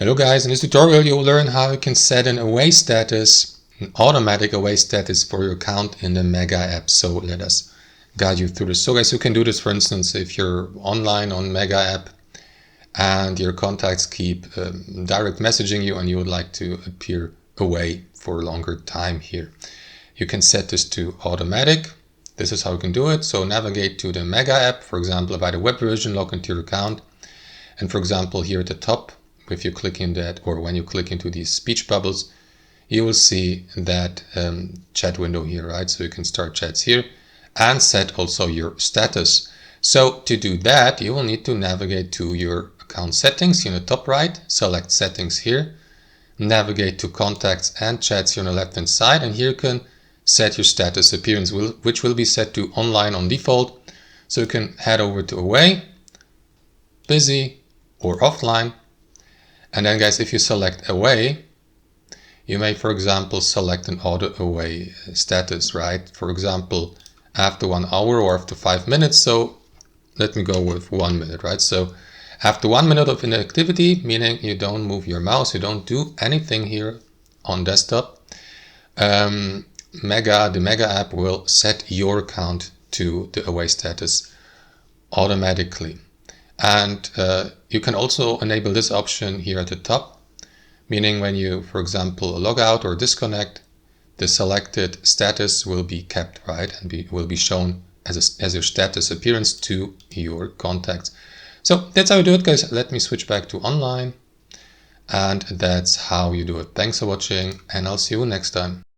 Hello guys, in this tutorial you will learn how you can set an away status, an automatic away status for your account in the Mega app. So let us guide you through this. So guys, you can do this, for instance, if you're online on Mega app and your contacts keep direct messaging you and you would like to appear away for a longer time here. You can set this to automatic. This is how you can do it. So navigate to the Mega app, for example, by the web version, log into your account. And for example, here at the top, if you click in that, or when you click into these speech bubbles, you will see that chat window here, right? So you can start chats here and set also your status. So to do that, you will need to navigate to your account settings here in the top right, select settings here, navigate to contacts and chats here on the left hand side, and here you can set your status appearance, which will be set to online on default. So you can head over to away, busy, or offline. And then guys, if you select away, you may, for example, select an auto away status, right? For example, after 1 hour or after 5 minutes. So let me go with 1 minute, right? So after 1 minute of inactivity, meaning you don't move your mouse, you don't do anything here on desktop, the Mega app will set your account to the away status automatically. And you can also enable this option here at the top, meaning when you, for example, log out or disconnect, the selected status will be kept, right? And will be shown as your status appearance to your contacts. So that's how you do it, guys. Let me switch back to online. And that's how you do it. Thanks for watching, and I'll see you next time.